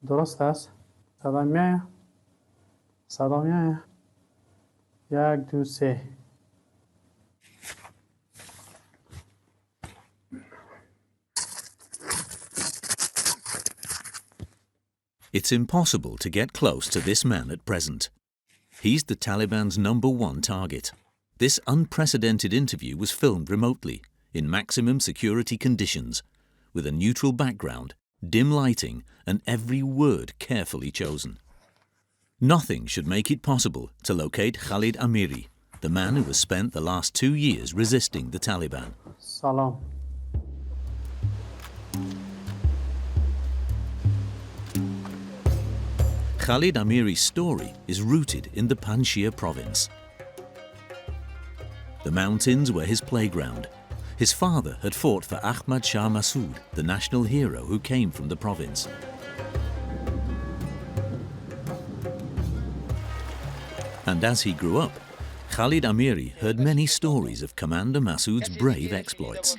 درست است؟ صدا میایه؟ صدا میایه؟ یک دو سه. It's impossible to get close to this man at present. He's the Taliban's #1 target. This unprecedented interview was filmed remotely, in maximum security conditions, with a neutral background, dim lighting, and every word carefully chosen. Nothing should make it possible to locate Khalid Amiry, the man who has spent the last 2 years resisting the Taliban. سلام. Khalid Amiry's story is rooted in the Panjshir province. The mountains were his playground. His father had fought for Ahmad Massoud, the national hero who came from the province. And as he grew up, Khalid Amiry heard many stories of Commander Massoud's brave exploits.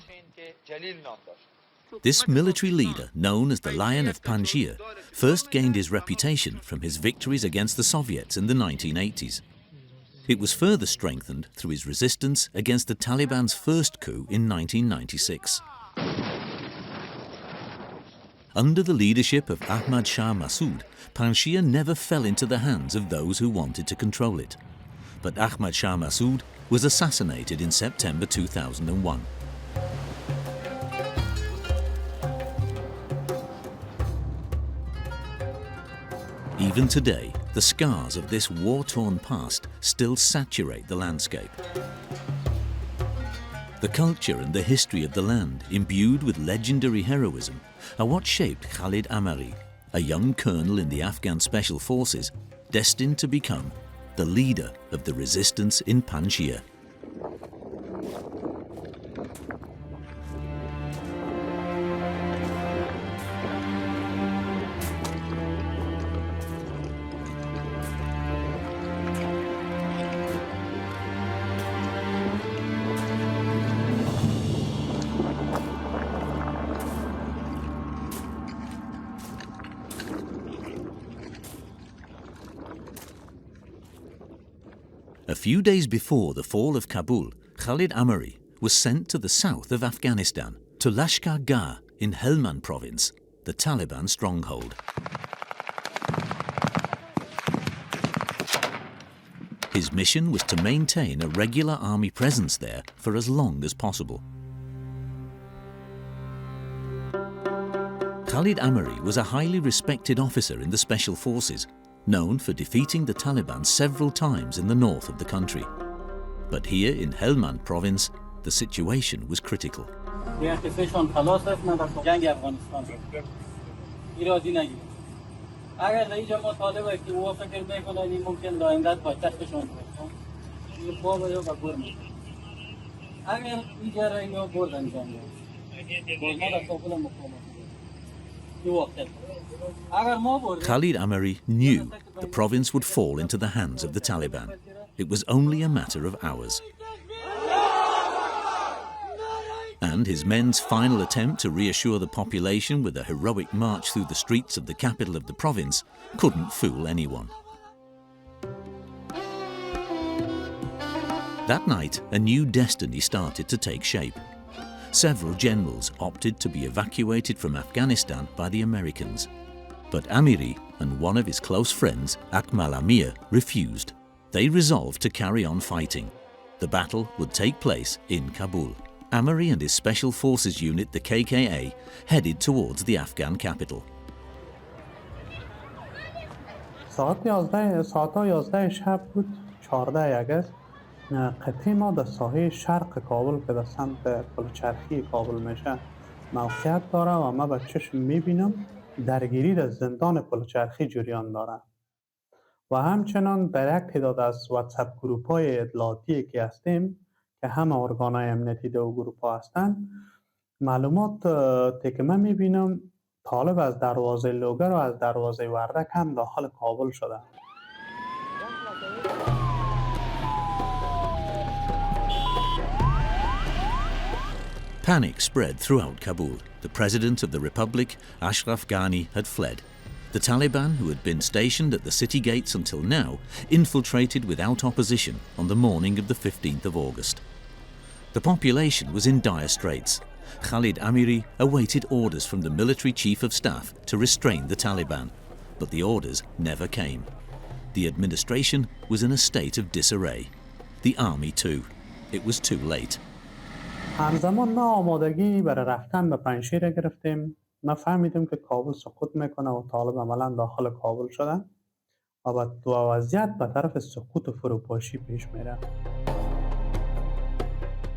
This military leader, known as the Lion of Panjshir, first gained his reputation from his victories against the Soviets in the 1980s. It was further strengthened through his resistance against the Taliban's first coup in 1996. Under the leadership of Ahmad Massoud, Panjshir never fell into the hands of those who wanted to control it. But Ahmad Massoud was assassinated in September 2001. Even today, the scars of this war-torn past still saturate the landscape. The culture and the history of the land, imbued with legendary heroism, are what shaped Khalid Amiry, a young colonel in the Afghan Special Forces, destined to become the leader of the resistance in Panjshir. A few days before the fall of Kabul, Khalid Amiry was sent to the south of Afghanistan, to Lashkar Gah in Helmand province, the Taliban stronghold. His mission was to maintain a regular army presence there for as long as possible. Khalid Amiry was a highly respected officer in the Special Forces, known for defeating the Taliban several times in the north of the country. But here in Helmand province, the situation was critical. Khalid Amiry knew the province would fall into the hands of the Taliban. It was only a matter of hours. And his men's final attempt to reassure the population with a heroic march through the streets of the capital of the province couldn't fool anyone. That night, a new destiny started to take shape. Several generals opted to be evacuated from Afghanistan by the Americans. But Amiry and one of his close friends, Ahmad Massoud, refused. They resolved to carry on fighting. The battle would take place in Kabul. Amiry and his Special Forces unit, the KKA, headed towards the Afghan capital. ساعت 11 شب بود، 14 اگست. قطعه ما در ساحه شرق کابل که در سمت پلچرخی کابل میشه موقعیت داره و ما به چشم میبینم درگیری در زندان پلچرخی جریان داره و همچنان در یک تعداد از واتساپ گروپ های اطلاعاتی که هستیم که همه ارگانهای امنیتی در گروپ ها هستن، معلومات که من میبینم طالب از دروازه لوگر و از دروازه وردک هم داخل کابل شده. Panic spread throughout Kabul. The president of the republic, Ashraf Ghani, had fled. The Taliban, who had been stationed at the city gates until now, infiltrated without opposition on the morning of the 15th of August. The population was in dire straits. Khalid Amiry awaited orders from the military chief of staff to restrain the Taliban, but the orders never came. The administration was in a state of disarray. The army too. It was too late. همزمان ما آمادگی برای رفتن به پنجشیر گرفتیم. ما فهمیدیم که کابل سقوط میکنه و طالب عملا داخل کابل شدن و وضعیت به طرف سقوط و فروپاشی پیش میره.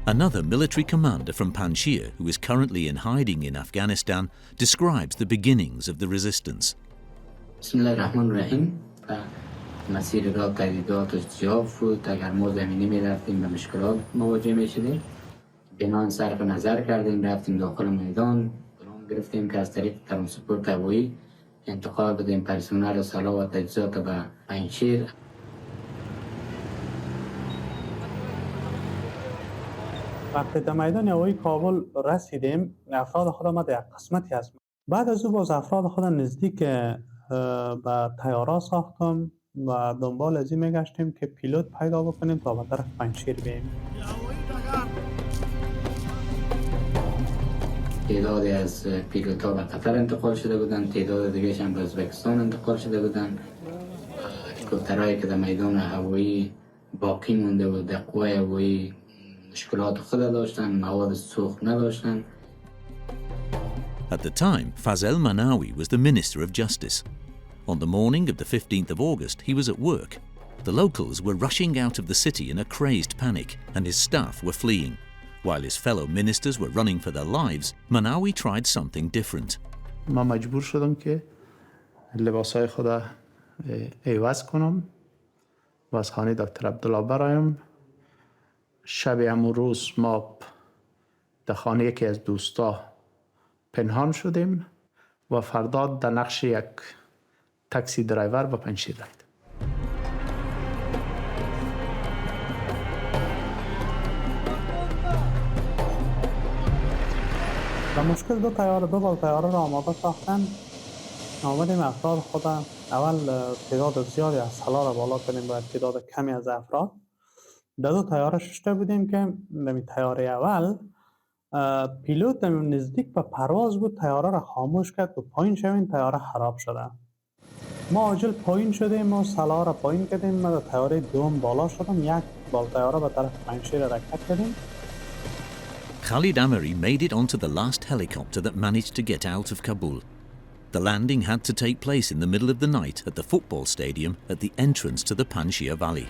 Another military commander from Panjshir, who is currently in hiding in Afghanistan, describes the beginnings of the resistance. Bismillahirrahmanirrahim. مسیر راه تهدیدات زیاد بود. اگر ما زمینی می‌رفتیم به مشکلات مواجه می‌شدیم. بنان صرف نظر کردیم رفتیم داخل میدان. درون گرفتیم که از طریق ترانسپورت هوایی انتقال بدیم پرسنل سلاح و تجهیزات به پنجشیر. وقتی در میدان هوایی کابل رسیدیم، افراد خود ما در قسمتی هست. بعد از او باز افراد خود نزدیک به طیاره ساختم و دنبال ازی میگشتیم که پیلوت پیدا بکنیم تا به طرف پنجشیر بیم. تعدادی از پیلوت‌ها به قطر انتقال شده بودند، تعداد دیگه هم به ازبکستان انتقال شده بودند. هلیکوپترهایی که در میدان هوایی باقی مونده بود در قوه هوایی مشکلات خود داشتند، مواد سوخت نداشتند. At the time, Fazel Manawi was the Minister of Justice. On the morning of the 15th of August, he was at work. The locals were rushing out of the city in a crazed panic, and his staff were fleeing. While his fellow ministers were running for their lives, Manawi tried something different. من مجبور شدم که لباسای خدا عوض کنم و از خانه دکتر عبدالله برایم. شب همون روز ما در خانه یکی از دوستا پنهان شدیم و فردا در نقش یک تاکسی درایور به پنجشیر رفتیم. و مشکل دو بال طیاره را آماده ساختن. آمدیم افراد خود اول تعداد زیادی از سلاح را بالا کنیم با تعداد کمی از افراد. در دو طیاره ششته بودیم که در طیاره اول پیلوت نزدیک به پرواز بود، طیاره را خاموش کرد و پایین شویم، طیاره خراب شده. ما عاجل پایین شدیم و سلاح را پایین کردیم. ما در طیاره دوم بالا شدم، یک بال طیاره به طرف پنجشیر حرکت کردیم. Khalid Amiry made it onto the last helicopter that managed to get out of Kabul. The landing had to take place in the middle of the night at the football stadium at the entrance to the Panjshir Valley.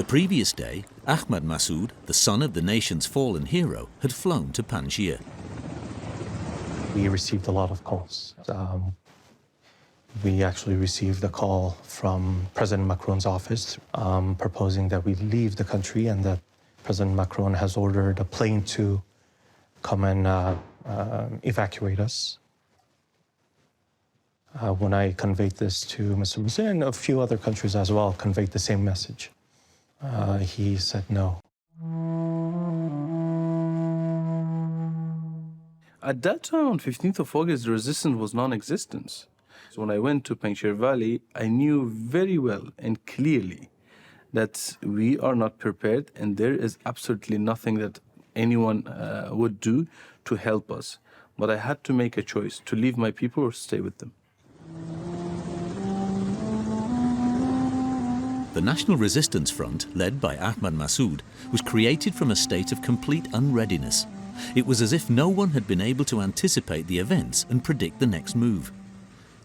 The previous day, Ahmad Massoud, the son of the nation's fallen hero, had flown to Panjshir. We received a lot of calls. We actually received a call from President Macron's office proposing that we leave the country, and that President Macron has ordered a plane to come and evacuate us. When I conveyed this to Mr. Massoud, and a few other countries as well conveyed the same message, he said no. At that time, on 15th of August, the resistance was non-existent. So when I went to Panjshir Valley, I knew very well and clearly that we are not prepared, and there is absolutely nothing that anyone would do to help us. But I had to make a choice, to leave my people or stay with them. The National Resistance Front, led by Ahmad Massoud, was created from a state of complete unreadiness. It was as if no one had been able to anticipate the events and predict the next move.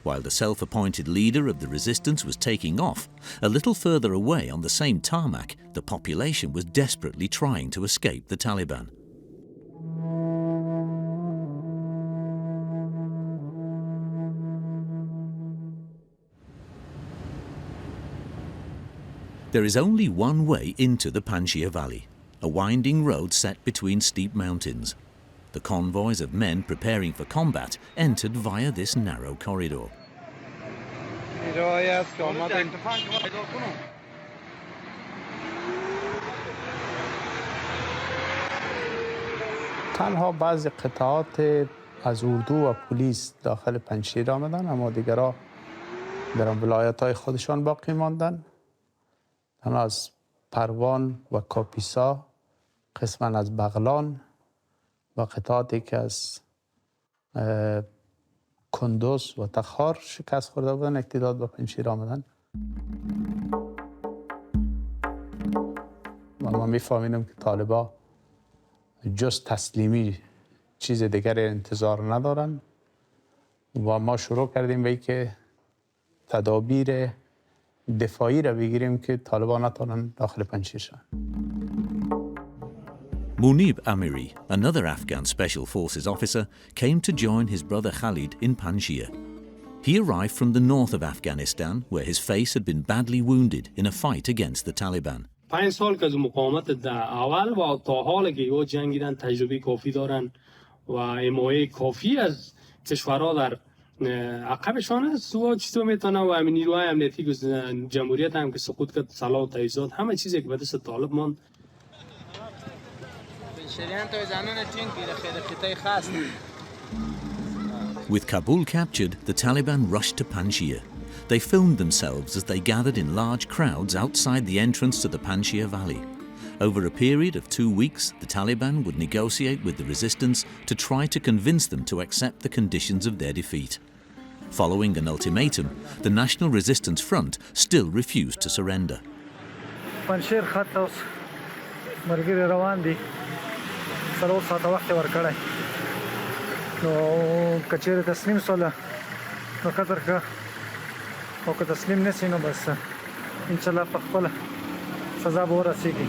While the self-appointed leader of the resistance was taking off, a little further away on the same tarmac, the population was desperately trying to escape the Taliban. There is only one way into the Panjshir Valley, a winding road set between steep mountains. The convoys of men preparing for combat entered via this narrow corridor. تنها بعض قطعات از اردو و پلیس داخل پنجشیر آمدن، اما دیگرها در ولایت‌های خودشان باقی ماندن. تنها از پروان و کاپیسا، قسما از بغلان و قطعاتی که از کندوز و تخار شکست خورده بودن یک تعداد به پنجشیر آمدن. و ما می‌فهمیدیم که طالبا جز تسلیمی چیز دیگری انتظار ندارن و ما شروع کردیم به که تدابیر دفاعی را بگیریم که طالبان نتونن داخل پنجشیر شن. Munib Amiry, another Afghan Special Forces officer, came to join his brother Khalid in Panjshir. He arrived from the north of Afghanistan, where his face had been badly wounded in a fight against the Taliban. 5 سال که از مقاومت اول و تا حال که او جنگیدن تجربه کافی دارن و حمایت کافی از کشورها در عقبشان است و چطور میتونه و همین نیروهای امنیتی جمهوریت هم که سقوط کرد، صلاح و تجهیزات، همه چیزی که به دست طالب ماند. With Kabul captured, the Taliban rushed to Panjshir. They filmed themselves as they gathered in large crowds outside the entrance to the Panjshir Valley. Over a period of 2 weeks, the Taliban would negotiate with the resistance to try to convince them to accept the conditions of their defeat. Following an ultimatum, the National Resistance Front still refused to surrender. Panjshir khatos margir rawan di salo sata waqt warkadai no kachere taslim sola no qatar ka او که تسلیم نسی نو بس انشالله په خپل سزا به ورسیږي.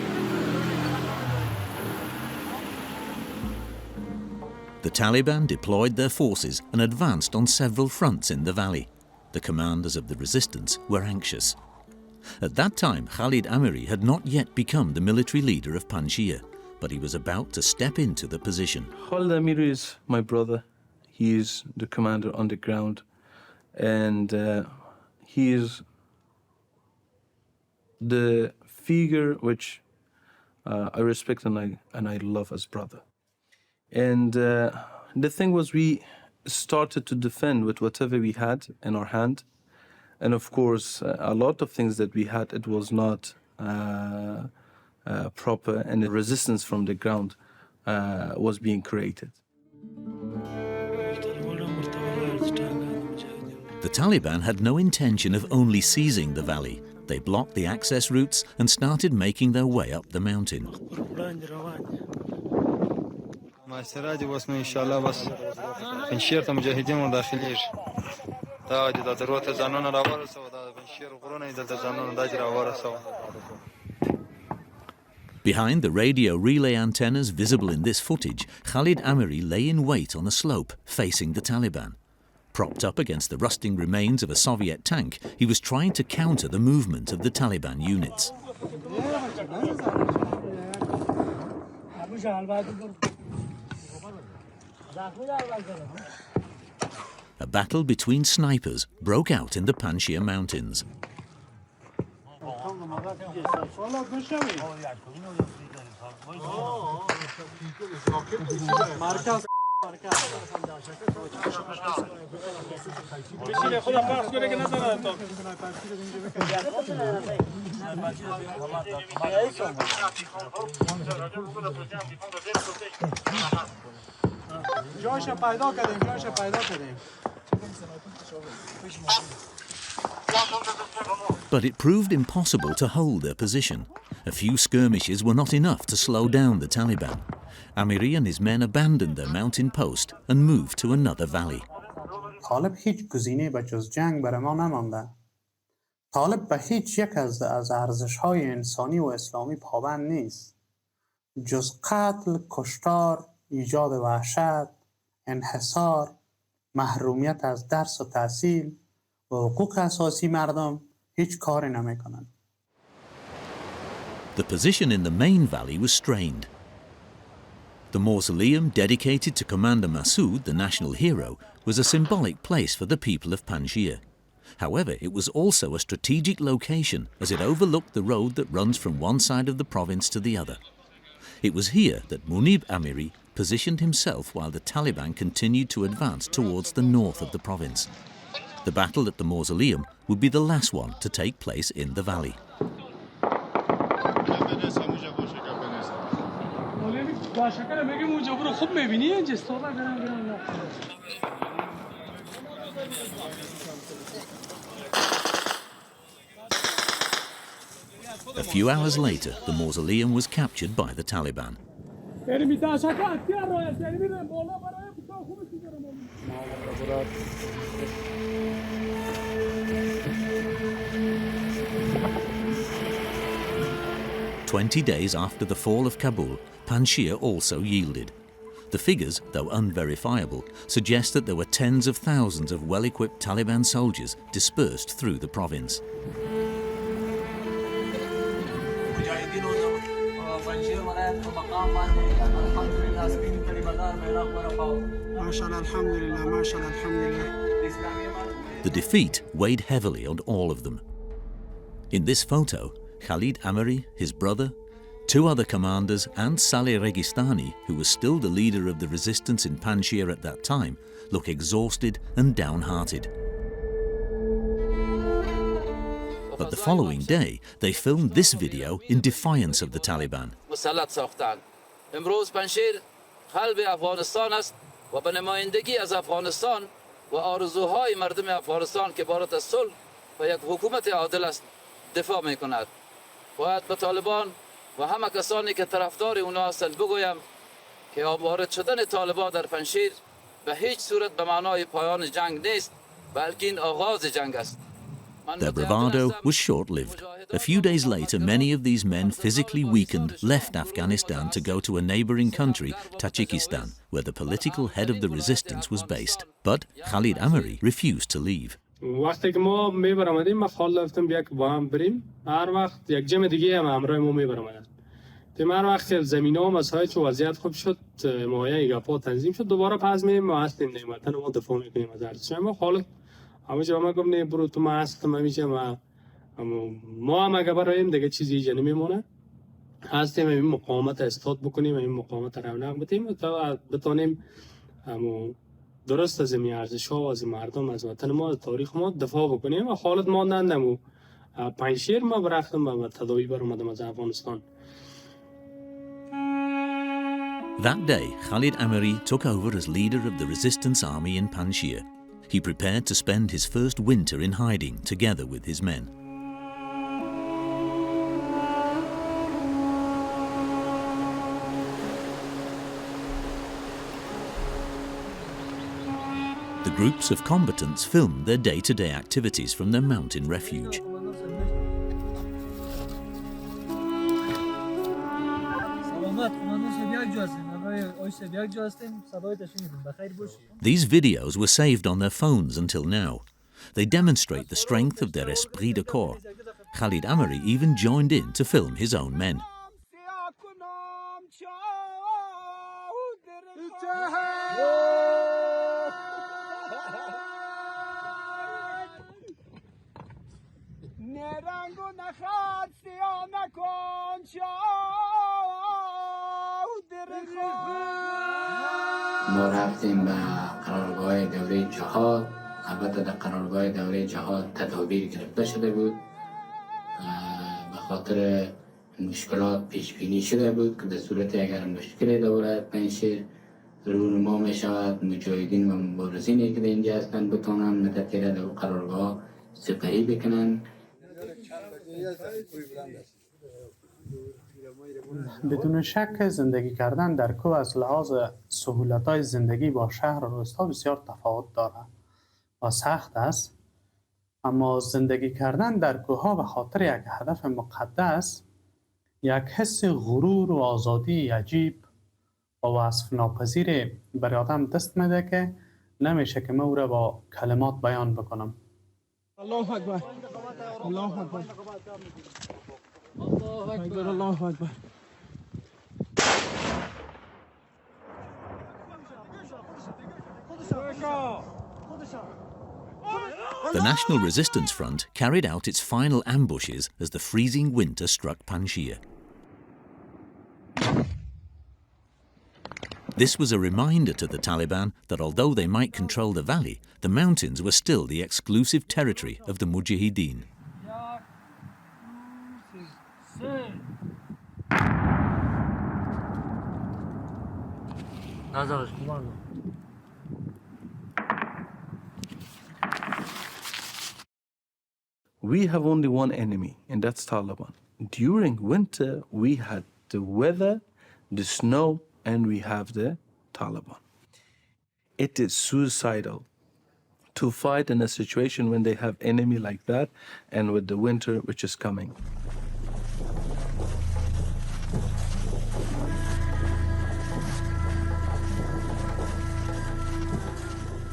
The Taliban deployed their forces and advanced on several fronts in the valley. The commanders of the resistance were anxious. At that time, Khalid Amiry had not yet become the military leader of Panjshir, but he was about to step into the position. Khalid Amiry is my brother. He is the commander on the ground, and he is the figure which I respect and I love as brother. And the thing was, we started to defend with whatever we had in our hand. And of course, a lot of things that we had, it was not proper, and the resistance from the ground was being created. The Taliban had no intention of only seizing the valley. They blocked the access routes and started making their way up the mountain. Behind the radio relay antennas visible in this footage, Khalid Amiry lay in wait on a slope facing the Taliban. Propped up against the rusting remains of a Soviet tank, he was trying to counter the movement of the Taliban units. A battle between snipers broke out in the Panjshir mountains. But it proved impossible to hold their position. A few skirmishes were not enough to slow down the Taliban. Amiry and his men abandoned their mountain post and moved to another valley. طالب هیچ گزینه به جز جنگ برای ما نمانده. طالب به هیچ یک از ارزش‌های انسانی و اسلامی پابند نیست. جز قتل، کشتار، ایجاد وحشت، انحصار، محرومیت از درس و تحصیل و حقوق اساسی مردم هیچ کاری نمی‌کنند. The position in the main valley was strained. The mausoleum dedicated to Commander Massoud, the national hero, was a symbolic place for the people of Panjshir. However, it was also a strategic location as it overlooked the road that runs from one side of the province to the other. It was here that Khalid Amiry positioned himself while the Taliban continued to advance towards the north of the province. The battle at the mausoleum would be the last one to take place in the valley. A few hours later, the mausoleum was captured by the Taliban. 20 days after the fall of Kabul, Panjshir also yielded. The figures, though unverifiable, suggest that there were tens of thousands of well-equipped Taliban soldiers dispersed through the province. The defeat weighed heavily on all of them. In this photo, Khalid Amiry, his brother, 2 other commanders and Saleh Registani, who was still the leader of the resistance in Panjshir at that time, look exhausted and downhearted. But the following day, they filmed this video in defiance of the Taliban. و همه کسانی که طرفدار اونا هستند بگویم که وارد شدن طالبان در پنجشیر به هیچ صورت به معنای پایان جنگ نیست بلکه این آغاز جنگ است. Their bravado was short-lived. A few days later, many of these men, physically weakened, left Afghanistan to go to a neighboring country, Tajikistan, where the political head of the resistance was based. But Khalid Amiry refused to leave. وقتی که ما میبرامدیم ما فعال رفتم بیاک با هم بریم هر وقت یک جمع دیگه هم همراه ما میبرامدن تیم هر وقت زمین ها مساعد شد وضعیت خوب شد مایه گپا تنظیم شد دوباره پس میریم ما هستیم نعمتن ما دفاع میکنیم از ارزش ما حالا همه جا ما گفتم نه برو تو ما هستم همیشه ما هم اگه برایم دیگه چیزی ایجا نمیمونه هستیم این مقاومت استاد بکنیم این مقاومت رونق بدیم تا بتونیم درست از این ارزش‌ها و از مردم از وطن ما تاریخ ما دفاع بکنیم و حالت ماندن و پنجشیر ما برفتم و تداوی برآمدم از افغانستان. That day, Khalid Amiry took over as leader of the resistance army in Panjshir. He prepared to spend his first winter in hiding together with his men. The groups of combatants filmed their day-to-day activities from their mountain refuge. These videos were saved on their phones until now. They demonstrate the strength of their esprit de corps. Khalid Amiry even joined in to film his own men. ما رفتیم به قرارگاه دوره جهاد. البته در قرارگاه دوره جهاد تدابیر گرفته شده بود به خاطر مشکلات پیش بینی شده بود که در صورت اگر مشکلی دوره پنجشیر رونما می شود مجاهدین و مبارزینی که در اینجا هستند بتونن مدتیره در قرارگاه سپری بکنن. بدون شک زندگی کردن در کوه از لحاظ سهولت‌های زندگی با شهر و روستا بسیار تفاوت دارد و سخت است، اما زندگی کردن در کوه‌ها به خاطر یک هدف مقدس یک حس غرور و آزادی عجیب و وصف ناپذیر بر آدم دست میده که نمیشه که من او را با کلمات بیان بکنم. الله اکبر الله اکبر الله اکبر الله اکبر The National Resistance Front carried out its final ambushes as the freezing winter struck Panjshir. This was a reminder to the Taliban that although they might control the valley, the mountains were still the exclusive territory of the Mujahedin. We have only one enemy, and that's Taliban. During winter, we had the weather, the snow, and we have the Taliban. It is suicidal to fight in a situation when they have enemy like that and with the winter which is coming.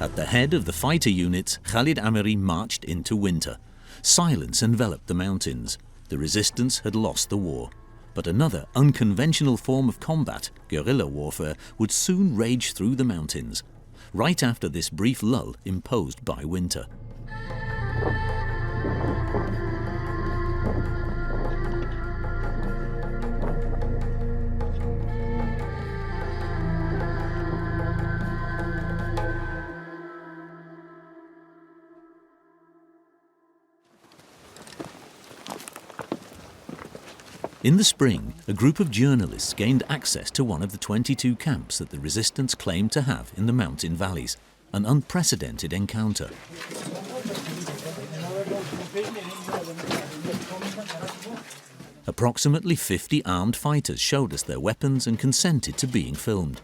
At the head of the fighter units, Khalid Amiry marched into winter. Silence enveloped the mountains. The resistance had lost the war. But another unconventional form of combat, guerrilla warfare, would soon rage through the mountains, right after this brief lull imposed by winter. In the spring, a group of journalists gained access to one of the 22 camps that the resistance claimed to have in the mountain valleys, an unprecedented encounter. Approximately 50 armed fighters showed us their weapons and consented to being filmed.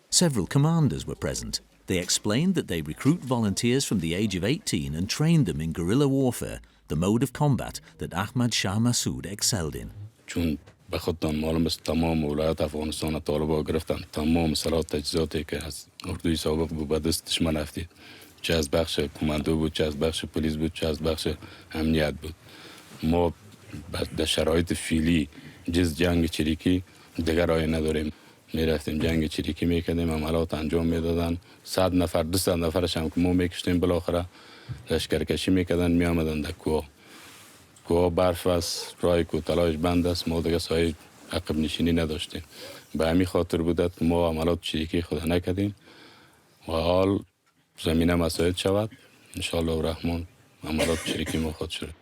Several commanders were present. They explained that they recruit volunteers from the age of 18 and trained them in guerrilla warfare, the mode of combat that Ahmad Massoud excelled in. چون به خودتان معلوم است تمام ولایت افغانستان طالبان گرفتن، تمام سلاح تجهیزاتی که از اردوی سابق بود به دستش رفتید، چه از بخش کماندو بود، چه از بخش پلیس بود، چه از بخش امنیت بود. ما در شرایط فعلی جز جنگ چریکی دیگر راهی نداریم. میرفتیم جنگ چریکی میکردیم، عملات انجام میدادن، 100 نفر 200 نفرش هم که ما میکشتیم، بالاخره لشکرکشی میکردن، میآمدن در کوه. کوه برف است، راه کوتاهش بند است، ما دیگه سایه عقب نشینی نداشتیم. به همین خاطر بود که ما عملات چریکی خود نکردیم و حال زمینه مساعد شود، انشاءالله الرحمن عملات چریکی ما خود شد.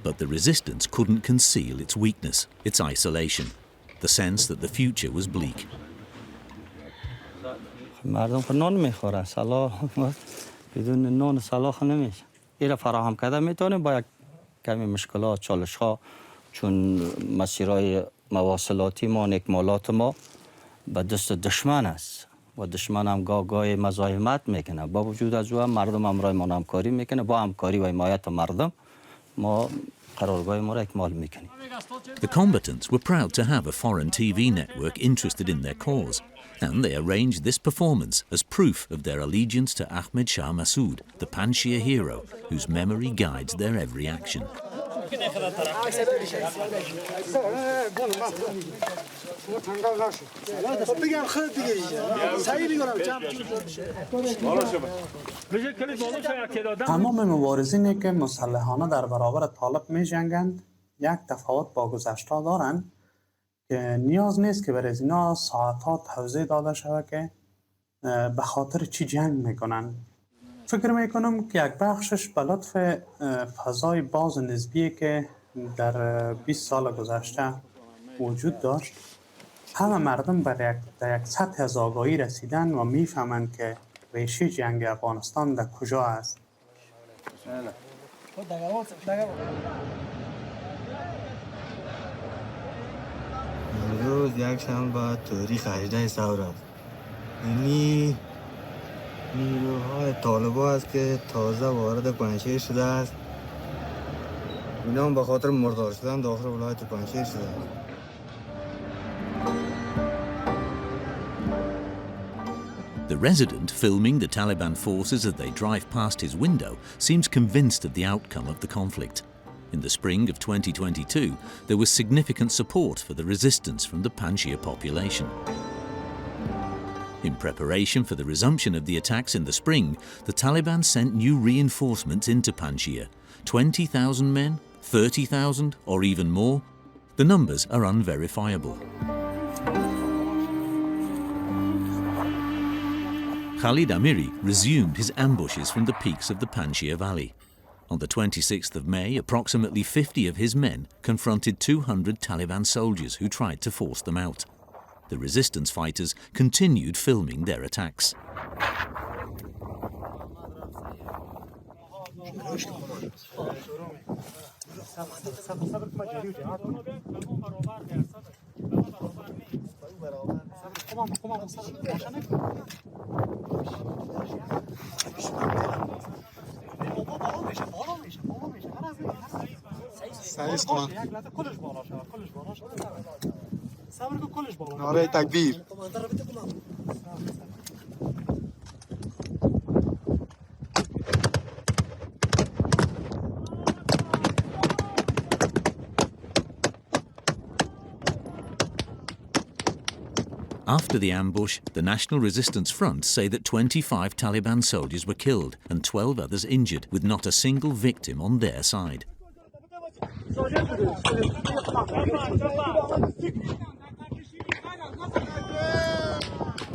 But the resistance couldn't conceal its weakness, its isolation, the sense that the future was bleak. مردم خود نان میخورن، سلاح بدون نان سلاح نمیشه. ایره فراهم کرده میتونه با یک کمی مشکلات، چالش ها، چون مسیرهای مواصلاتی ما، اکمالات ما به دست دشمن است و دشمن هم گاه مزاحمت میکنه. با وجود از او مردم همراه ما همکاری میکنه، با همکاری و حمایت مردم ما قرارگاه ما را اکمال میکنیم. The combatants were proud to have a foreign TV network interested in their cause, and they arranged this performance as proof of their allegiance to Ahmad Massoud, the Panjshir hero, whose memory guides their every action. تمام مبارزینی که مسلحانه در برابر طالب می جنگند یک تفاوت با گذشته دارند که نیاز نیست که برای از اینا ساعتها توضیح داده شود که به خاطر چی جنگ میکنن. فکر میکنم که یک بخشش به لطف فضای باز نسبی که در 20 سال گذشته وجود داشت، همه مردم در یک سطح از آگاهی رسیدن و میفهمند که ریشه جنگ افغانستان در کجا است. امروز یک شنبه تاریخ 18 ثور است. یعنی نیروهای طالبان است که تازه وارد پنجشیر شده است. اینا هم به خاطر مردار شدن داخل ولایت پنجشیر شده است. The resident filming the Taliban forces as they drive past his window seems convinced of the outcome of the conflict. In the spring of 2022, there was significant support for the resistance from the Panjshir population. In preparation for the resumption of the attacks in the spring, the Taliban sent new reinforcements into Panjshir. 20,000 men, 30,000, or even more? The numbers are unverifiable. Khalid Amiry resumed his ambushes from the peaks of the Panjshir Valley. On the 26th of May, approximately 50 of his men confronted 200 Taliban soldiers who tried to force them out. The resistance fighters continued filming their attacks. نعره تکبیر. After the ambush, the National Resistance Front say that 25 Taliban soldiers were killed and 12 others injured, with not a single victim on their side.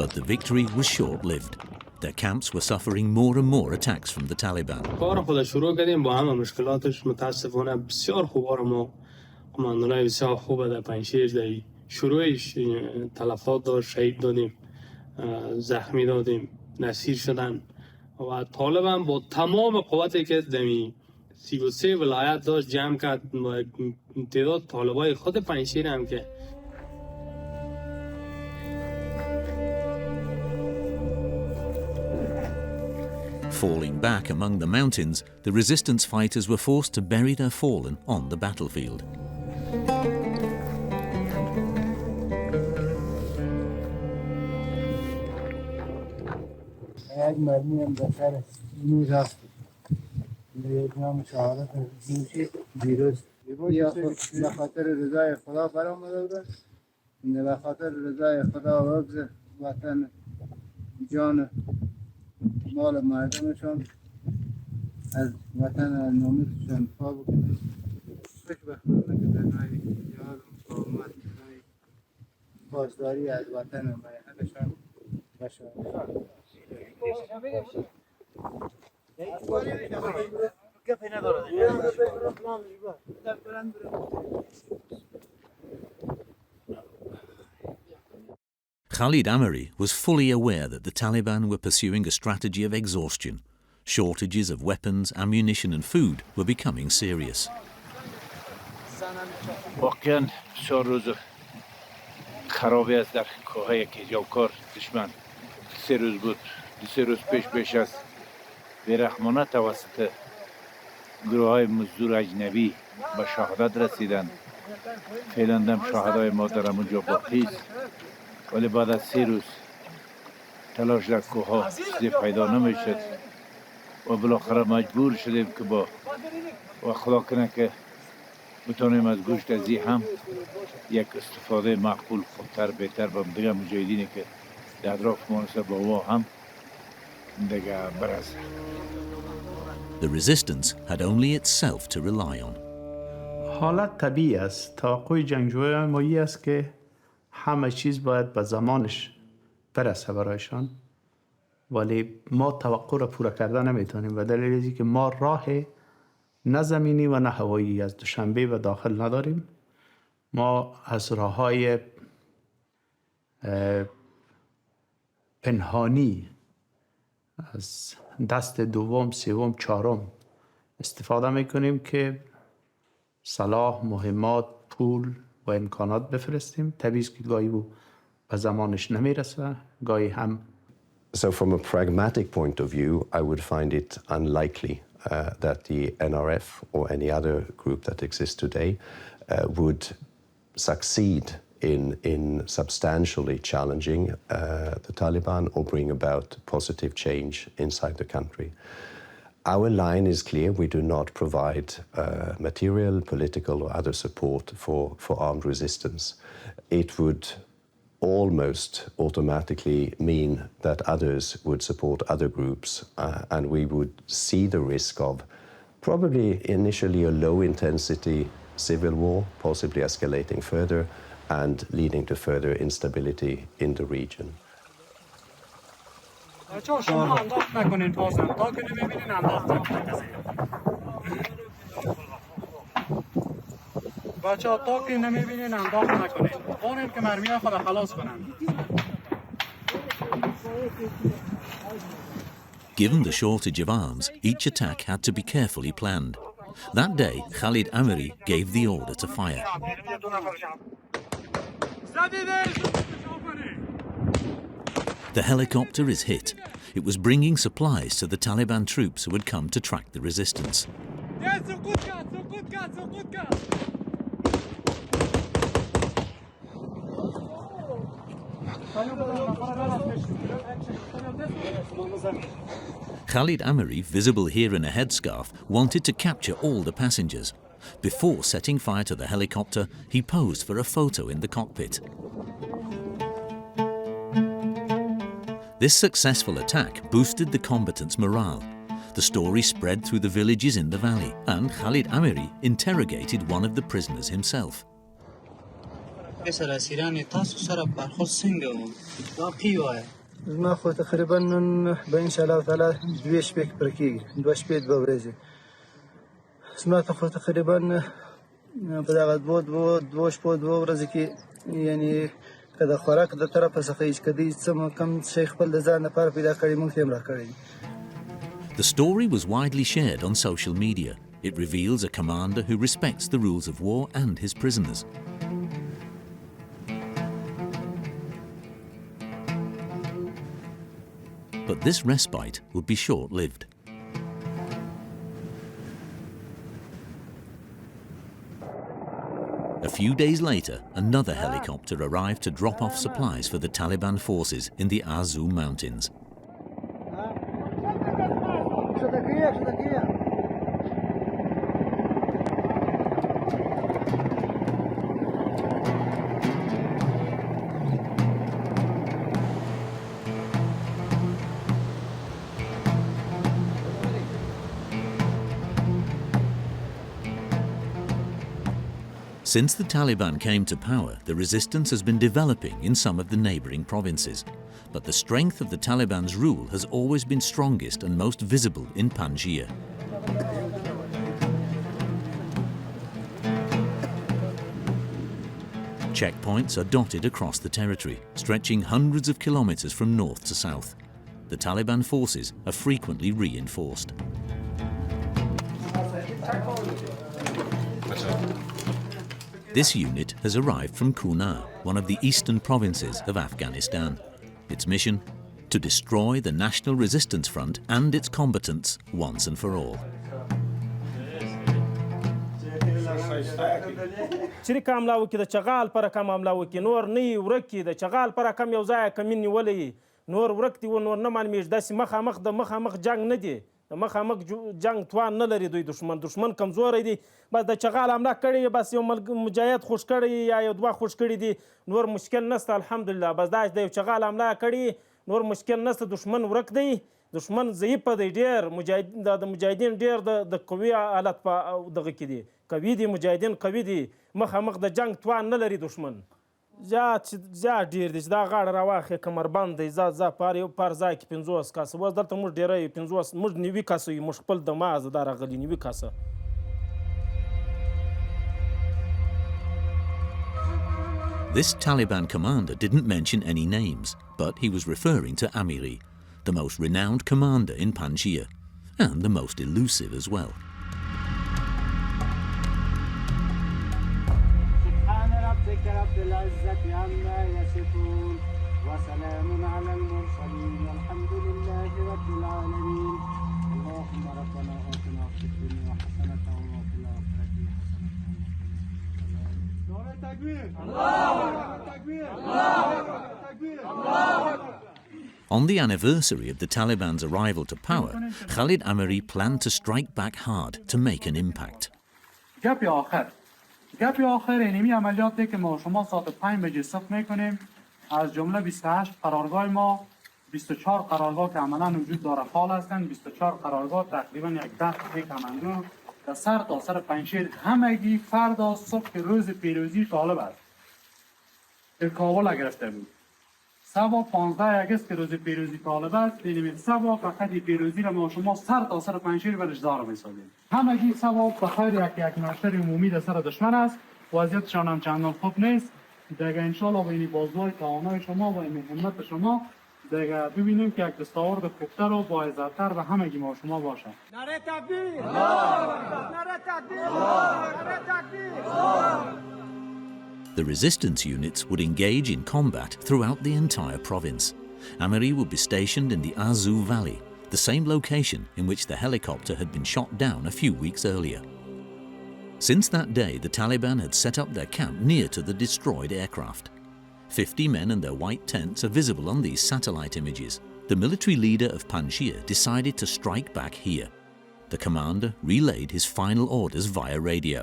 But the victory was short-lived. Their camps were suffering more and more attacks from the Taliban. کار خود شروع کردیم با همه مشکلاتش متاسفانه بسیار خوب ما کماندانای بسیار خوب در پنجشیر در شروعش تلفات داشت، شهید دادیم، زخمی دادیم، نصیر شدن و طالبان با تمام قوتی که دمی 33 ولایت داشت جمع کرد تعداد طالبای خود پنجشیر هم که Falling back among the mountains, the resistance fighters were forced to bury their fallen on the battlefield. مال مردمشان از وطن ناموسشان دفاع بکنن. خوشبختانه که در راه جهاد و مقاومت برای پاسداری از وطن و مرحلشان بشن. Khalid Amiry was fully aware that the Taliban were pursuing a strategy of exhaustion. Shortages of weapons, ammunition and food were becoming serious. واقعا 4 روز خرابی است در کوههای کجاوکار دشمن. 3 روز بود. 3 روز پیش از بیرحمانه توسط گروه های مزدور اجنبی به شهادت رسیدن. فعلا هم شهدای ما در اونجا باقی است. ولی بعد از 3 روز تلاش در کوه ها چیزی پیدا نمیشد و بالاخره مجبور شدیم که با و خدا کنه که بتونیم از گوشت ازی هم یک استفاده معقول خوبتر بهتر با دیگه مجاهدینی که در اطراف مناسب با او هم دیگه برسه. The resistance had only itself to rely on. حالت طبیعی است. توقع جنگجویان ما است که همه چیز باید به زمانش برسه برایشان، ولی ما توقع را پورا کرده نمیتونیم و دلیل اینه که ما راه نه زمینی و نه هوایی از دوشنبه و داخل نداریم. ما از راههای پنهانی از دست دوم، سوم، چهارم استفاده میکنیم که سلاح، مهمات، پول و امکانات بفرستیم. طبیعی است که گاهی به زمانش نمیرسه، گاهی هم. So from a pragmatic point of view, I would find it unlikely that the NRF or any other group that exists today would succeed in substantially challenging the Taliban or bring about positive change inside the country. Our line is clear. We do not provide material, political or other support for armed resistance. It would almost automatically mean that others would support other groups, and we would see the risk of probably initially a low-intensity civil war, possibly escalating further and leading to further instability in the region. Given the shortage of arms, each attack had to be carefully planned. That day, Khalid Amiry gave the order to fire. The helicopter is hit. It was bringing supplies to the Taliban troops who had come to track the resistance. Khalid Amiry, visible here in a headscarf, wanted to capture all the passengers. Before setting fire to the helicopter, he posed for a photo in the cockpit. This successful attack boosted the combatants' morale. The story spread through the villages in the valley, and Khalid Amiry interrogated one of the prisoners himself. زما خو تقریبا نن به ان شاء الله تعالی 2 شپې پر کېږي 2 شپې 2 ورځې زما ته خو تقریبا په دغه 2 شپو 2 ورځې کې یعنی که د خوراک د طرفه څخه هیڅ کدی څه کم شي خپل د ځان لپاره پیدا کړی موږ ته را کړی. The story was widely shared on social media. It reveals a commander who respects the rules of war and his prisoners. But this respite would be short-lived. A few days later, another helicopter arrived to drop off supplies for the Taliban forces in the Azu Mountains. Since the Taliban came to power, the resistance has been developing in some of the neighboring provinces. But the strength of the Taliban's rule has always been strongest and most visible in Panjshir. Checkpoints are dotted across the territory, stretching hundreds of kilometers from north to south. The Taliban forces are frequently reinforced. This unit has arrived from Kunar, one of the eastern provinces of Afghanistan. Its mission? To destroy the National Resistance Front and its combatants once and for all. چری کام لاو کې د چغال پر کم املاو کې نور نه ورکی د چغال پر کم یو ځای کمین ولې نور ورکتی و نور نه معلومیږي داسې مخامخ جنگ نه دی د مخامخ جنگ توان نه لري دوی دشمن کمزور دی بس د چغال حمله کړي بس یو مجاهد خوش کړي یا یو دوه خوش کړي دي نور مشکل نشته الحمدلله بس دا د چغال حمله کړي نور مشکل نشته دشمن ورک دی دشمن ضعیف دی ډیر مجاهدین ډیر د قوي حالت په دغه کې دي قوي دي مجاهدین قوي دي مخامخ د جنگ توان نه لري دشمن زیات ډیر دي چې دا غاړه راواخې کمربند دی زه پر ځای کې 50 کاسه اوس دلته موږ ډیری 50 موږ 90 کاسه یو موږ خپل د مازه دا راغلي 90 کاسه. This Taliban commander didn't mention any names, but he was referring to Amiry, the most renowned commander in Panjshir, and the most elusive as well. On the anniversary of the Taliban's arrival to power, Khalid Amiry planned to strike back hard to make an impact. گپ آخر اینمی عملیاتی که ما شما ساعت 5 بجه صبح میکنیم از جمله 28 قرارگاه ما 24 قرارگاه که عملا وجود داره فعال هستند. 24 قرارگاه تقریبا یک 10 کماندو در سر تا سر پنجشیر همگی فردا صبح روز پیروزی طالب است که کابل گرفته بود. سبا 15 آگوست که روز پیروزی طالب است. دیدیم سبا فقط پیروزی را ما شما سر تا سر پنجشیر برش دار می‌سازیم. همگی سبا بخیر یک نشتر عمومی در سر دشمن است. وضعیتشان هم چندان خوب نیست. دیگه انشالله با این بازوهای توانای شما و این همت شما دیگه ببینیم که یک دستاورد خوبتر و با عزت‌تر و همگی ما شما باشه. نعره تکبیر! نعره تکبیر! نعره تکبیر! The resistance units would engage in combat throughout the entire province. Amiry would be stationed in the Azu Valley, the same location in which the helicopter had been shot down a few weeks earlier. Since that day, the Taliban had set up their camp near to the destroyed aircraft. 50 men in their white tents are visible on these satellite images. The military leader of Panjshir decided to strike back here. The commander relayed his final orders via radio.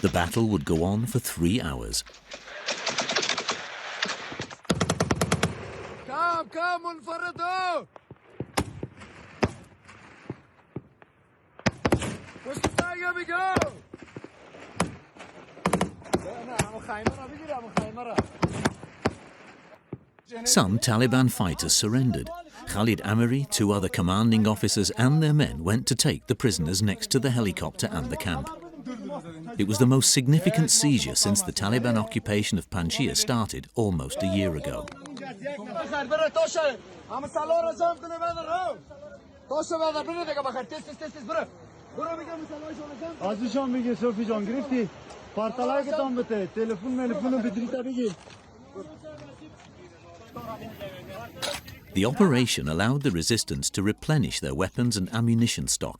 The battle would go on for 3 hours. Come, منفردو! Where's the tiger we go? Some Taliban fighters surrendered. Khalid Amiry, 2 other commanding officers and their men went to take the prisoners next to the helicopter and the camp. It was the most significant seizure since the Taliban occupation of Panjshir started almost a year ago. The operation allowed the resistance to replenish their weapons and ammunition stock.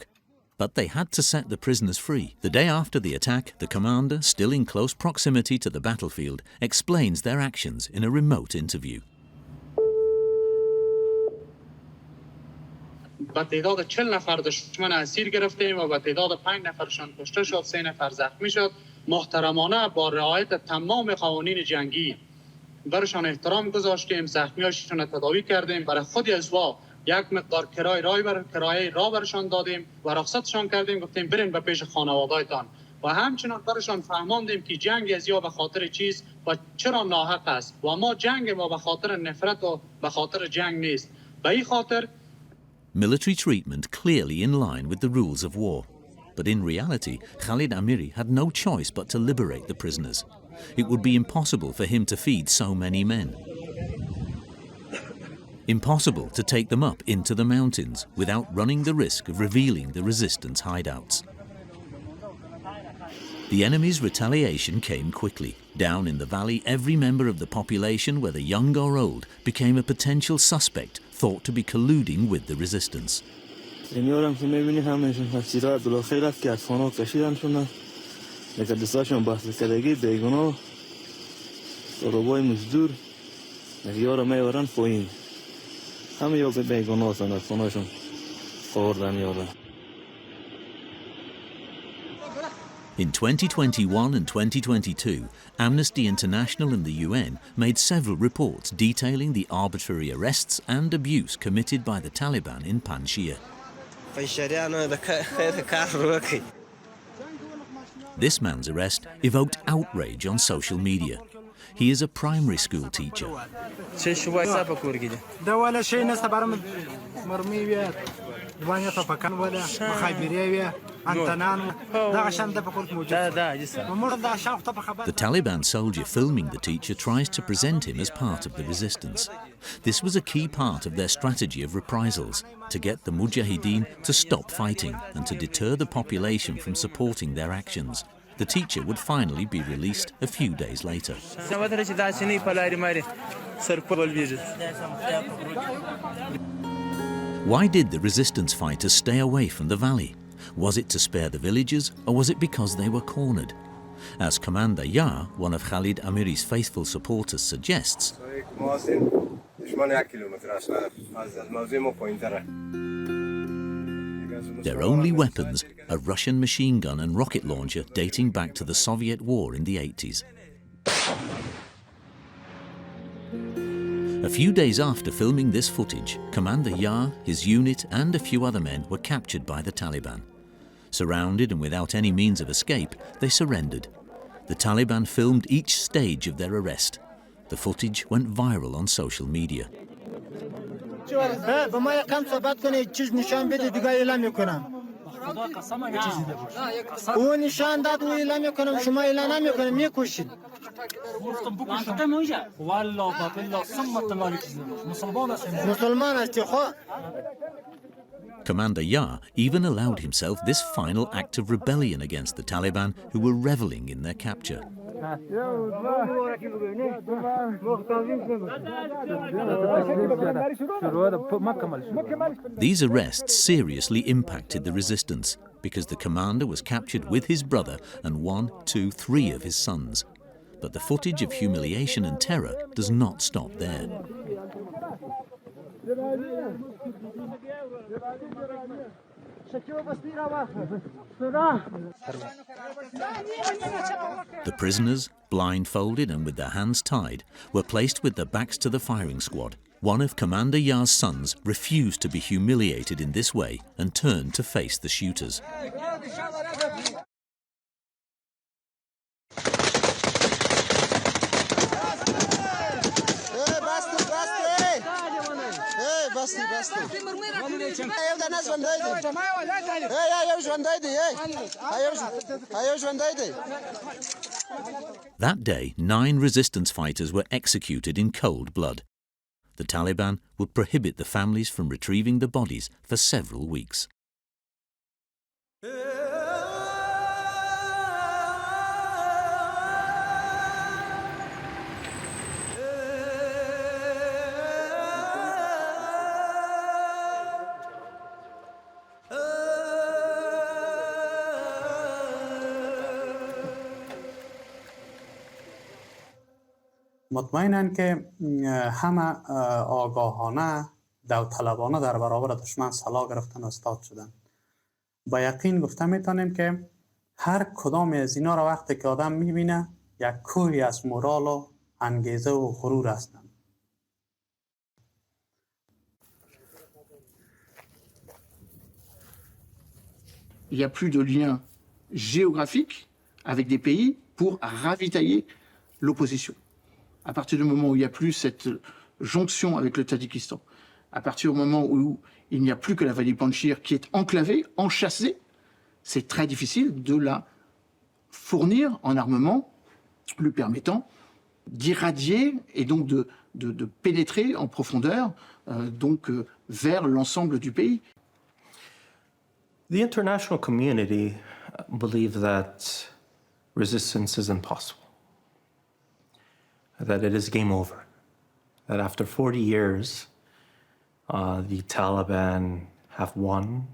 But they had to set the prisoners free. The day after the attack, the commander, still in close proximity to the battlefield, explains their actions in a remote interview. با تعداد 40 نفر دشمن اسیر گرفتیم و با تعداد 5 نفرشان کشته شد، 3 نفر زخمی شد. محترمانه با رعایت تمام قوانین جنگی برشان احترام گذاشتیم، زخمیاشون را تداوی کردیم. برای خود ازوا یک مقدار کرایه راه برشان دادیم و رخصتشان کردیم، گفتیم برین به پیش خانواده‌تان و همچنان برشان فهماندیم که جنگ از یا به خاطر چیز و چرا ناحق است و ما جنگ ما به خاطر نفرت و به خاطر جنگ نیست. به این خاطر Military treatment clearly in line with the rules of war. But in reality, Khalid Amiry had no choice but to liberate the prisoners. It would be impossible for him to feed so many men. Impossible to take them up into the mountains without running the risk of revealing the resistance hideouts. The enemy's retaliation came quickly. Down in the valley, every member of the population, whether young or old, became a potential suspect thought to be colluding with the resistance. In 2021 and 2022, Amnesty International and the UN made several reports detailing the arbitrary arrests and abuse committed by the Taliban in Panjshir. This man's arrest evoked outrage on social media. He is a primary school teacher. The Taliban soldier filming the teacher tries to present him as part of the resistance. This was a key part of their strategy of reprisals, to get the Mujahedin to stop fighting and to deter the population from supporting their actions. The teacher would finally be released a few days later. Why did the resistance fighters stay away from the valley? Was it to spare the villagers, or was it because they were cornered? As Commander Yar, one of Khalid Amiry's faithful supporters, suggests, their only weapons, a Russian machine gun and rocket launcher dating back to the Soviet war in the 80s. A few days after filming this footage, Commander Yar, his unit and a few other men were captured by the Taliban. Surrounded and without any means of escape, they surrendered. The Taliban filmed each stage of their arrest. The footage went viral on social media. Commander Yar even allowed himself this final act of rebellion against the Taliban, who were reveling in their capture. These arrests seriously impacted the resistance, because the commander was captured with his brother and 1, 2, 3 of his sons. But the footage of humiliation and terror does not stop there. The prisoners, blindfolded and with their hands tied, were placed with their backs to the firing squad. One of Commander Yar's sons refused to be humiliated in this way and turned to face the shooters. That day, 9 resistance fighters were executed in cold blood. The Taliban would prohibit the families from retrieving the bodies for several weeks. مطمئنن که همه آگاهانه داوطلبانه در برابر دشمن سلاح گرفتن و استاد شدن. با یقین گفته میتونیم که هر کدام از اینا را وقتی که آدم میبینه یک کوهی از مورال و انگیزه و غرور هستند. Il n'y a plus de lien géographique avec des pays pour ravitailler l'opposition. À partir du moment où il n'y a plus cette jonction avec le Tadjikistan, à partir du moment où il n'y a plus que la vallée Panjshir qui est enclavée, enchâssée, c'est très difficile de la fournir en armement lui permettant d'irradier et donc de pénétrer en profondeur vers l'ensemble du pays. The international community believes that resistance is impossible, that it is game over, that after 40 years, the Taliban have won,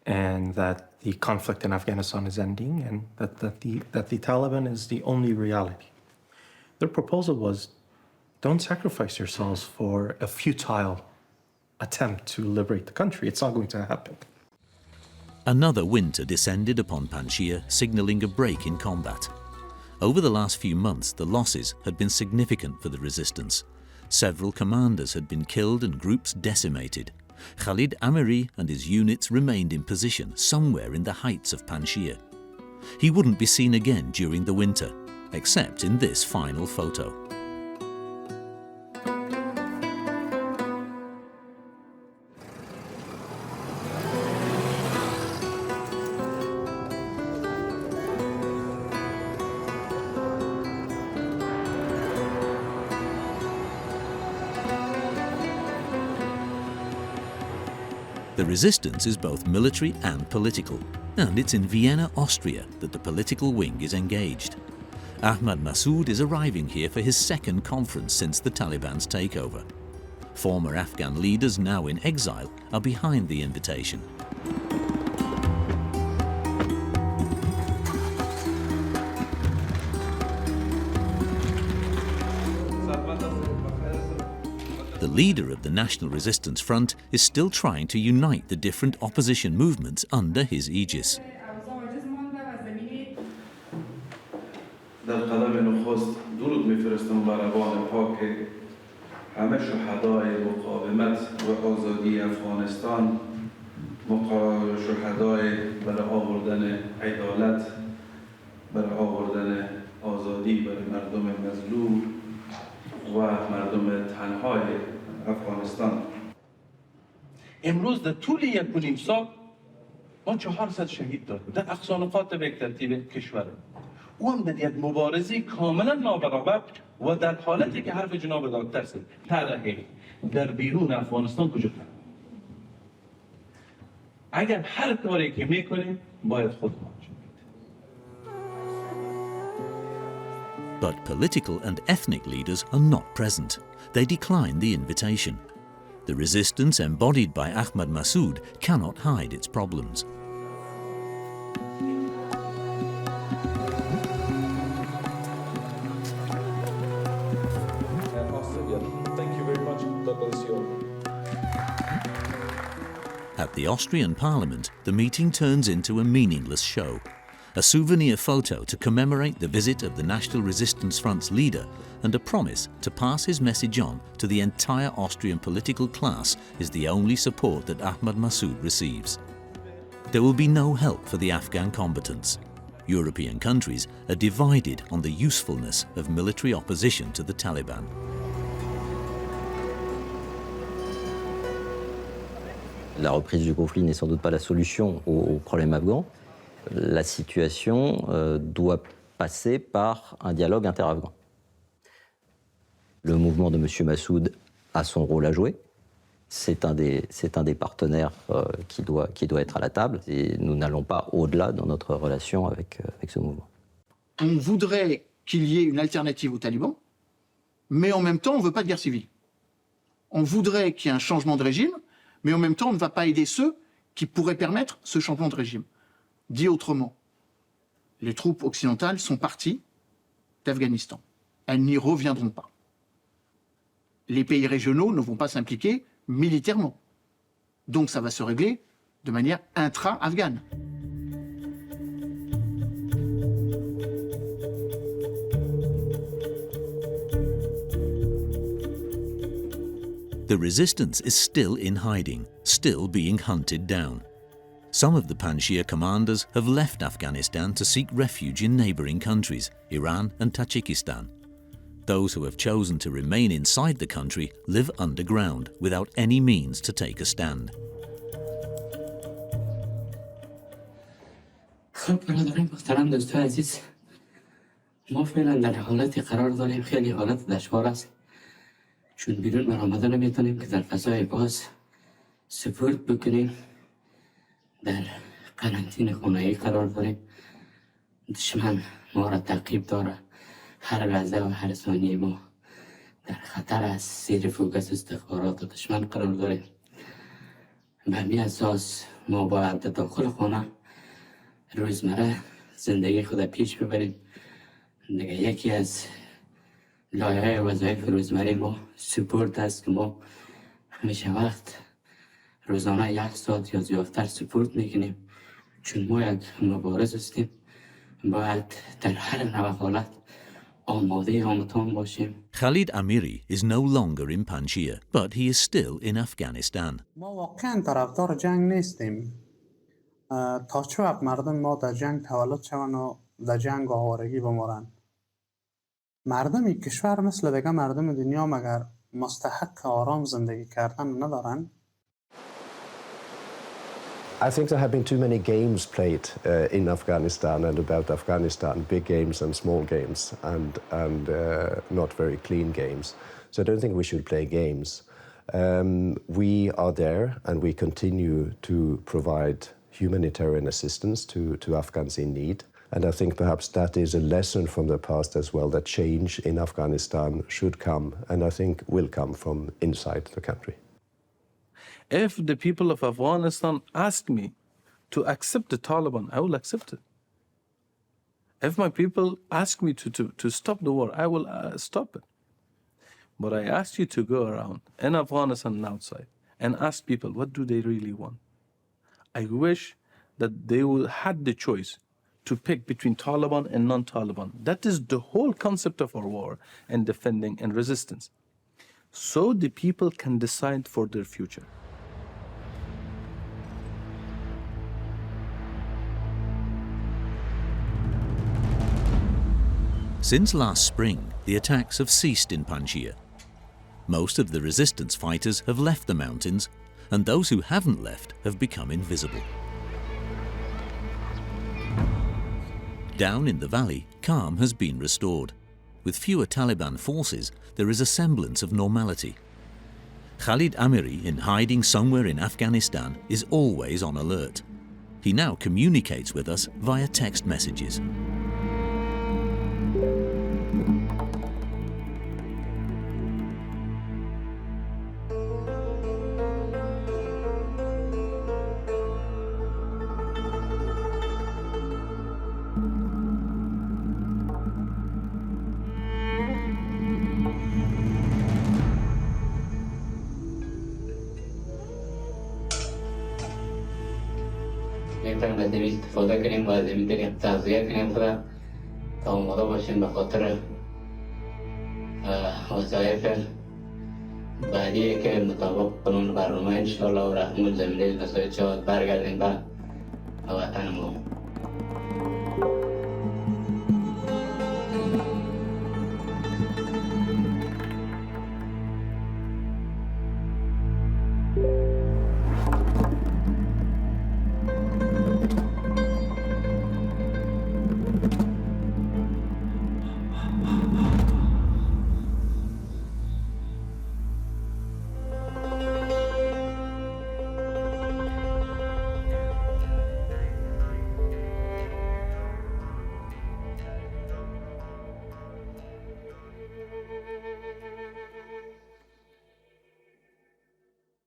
and that the conflict in Afghanistan is ending, and that the Taliban is the only reality. Their proposal was, don't sacrifice yourselves for a futile attempt to liberate the country. It's not going to happen. Another winter descended upon Panjshir, signalling a break in combat. Over the last few months, the losses had been significant for the resistance. Several commanders had been killed and groups decimated. Khalid Amiry and his units remained in position somewhere in the heights of Panjshir. He wouldn't be seen again during the winter, except in this final photo. The resistance is both military and political, and it's in Vienna, Austria that the political wing is engaged. Ahmad Massoud is arriving here for his second conference since the Taliban's takeover. Former Afghan leaders now in exile are behind the invitation. The leader of the National Resistance Front is still trying to unite the different opposition movements under his aegis. در قدم نخست درود می‌فرستم بر روان پاک همه شهدای مقاومت و آزادی افغانستان، شهدای برای آوردن عدالت، برای آوردن آزادی برای مردم مظلوم و مردم تنهای افغانستان. امروز در طول 1.5 سال ما 400 شهید داریم در اقصا نقاط به ترتیب کشور. او هم در یک مبارزه کاملا نابرابر و در حالتی که حرف جناب دکتر است طرح در بیرون افغانستان کجا کنیم. اگر هر کاری که میکنیم باید خود But political and ethnic leaders are not present. They decline the invitation. The resistance embodied by Ahmad Massoud cannot hide its problems. Thank you very much. God bless you all. At the Austrian Parliament, the meeting turns into a meaningless show. A souvenir photo to commemorate the visit of the National Resistance Front's leader and a promise to pass his message on to the entire Austrian political class is the only support that Ahmad Massoud receives. There will be no help for the Afghan combatants. European countries are divided on the usefulness of military opposition to the Taliban. La reprise du conflit n'est sans doute pas la solution au problème afghan. La situation doit passer par un dialogue inter-afghan. Le mouvement de M. Massoud a son rôle à jouer. C'est un des partenaires qui doit être à la table. Et nous n'allons pas au-delà dans notre relation avec ce mouvement. On voudrait qu'il y ait une alternative aux talibans, mais en même temps, on ne veut pas de guerre civile. On voudrait qu'il y ait un changement de régime, mais en même temps, on ne va pas aider ceux qui pourraient permettre ce changement de régime. Dit autrement, les troupes occidentales sont parties d'Afghanistan. Elles n'y reviendront pas. Les pays régionaux ne vont pas s'impliquer militairement. Donc ça va se régler de manière intra-afghane. The resistance is still in hiding, still being hunted down. Some of the Panjshir commanders have left Afghanistan to seek refuge in neighbouring countries, Iran and Tajikistan. Those who have chosen to remain inside the country live underground without any means to take a stand. خب برادران محترم دوستان عزیز، ما فعلا در حالتی قرار داریم خیلی حالت دشوار است، چون بیرون برآمده نمیتونیم که در فضای باز سپورت بکنیم. در قرنطینه خانه‌ای قرار داریم. دشمن ما را تعقیب داره. هر لحظه و هر ثانیه ما در خطر است. زیر فوکس استخبارات دشمن قرار داریم. به همین اساس ما باید در داخل خانه روزمره زندگی خود پیش ببریم. دیگه یکی از لایه‌های وظایف روزمره ما سپورت است که ما همیشه وقت روزانه 1 ساعت یا زیادتر سپورت میکنیم، چون ما یک مبارز هستیم. باید در هر نوع حالت آماده آمتان باشیم. Khalid Amiry is no longer in Panjshir, but he is still in Afghanistan. ما واقعا طرفدار جنگ نیستیم. تا چه وقت مردم ما در جنگ تولد شوند و در جنگ آوارگی بمارند؟ مردم کشور مثل دیگه مردم دنیا مگر مستحق آرام زندگی کردن ندارن؟ I think there have been too many games played in Afghanistan and about Afghanistan, big games and small games, and not very clean games. So I don't think we should play games. We are there and we continue to provide humanitarian assistance to Afghans in need. And I think perhaps that is a lesson from the past as well, that change in Afghanistan should come, and I think will come from inside the country. If the people of Afghanistan ask me to accept the Taliban, I will accept it. If my people ask me to stop the war, I will stop it. But I ask you to go around in Afghanistan and outside and ask people, what do they really want? I wish that they would had the choice to pick between Taliban and non-Taliban. That is the whole concept of our war and defending and resistance. So the people can decide for their future. Since last spring, the attacks have ceased in Panjshir. Most of the resistance fighters have left the mountains, and those who haven't left have become invisible. Down in the valley, calm has been restored. With fewer Taliban forces, there is a semblance of normality. Khalid Amiry, in hiding somewhere in Afghanistan, is always on alert. He now communicates with us via text messages. میتونیم از این استفاده کنیم و از این طریق تغذیه کنیم خدا تا آماده باشیم به خاطر وظایف بعدی که مطابق قانون برنامه انشاءالله و رحمت زمینه مساعد شود برگردیم به وطنمون.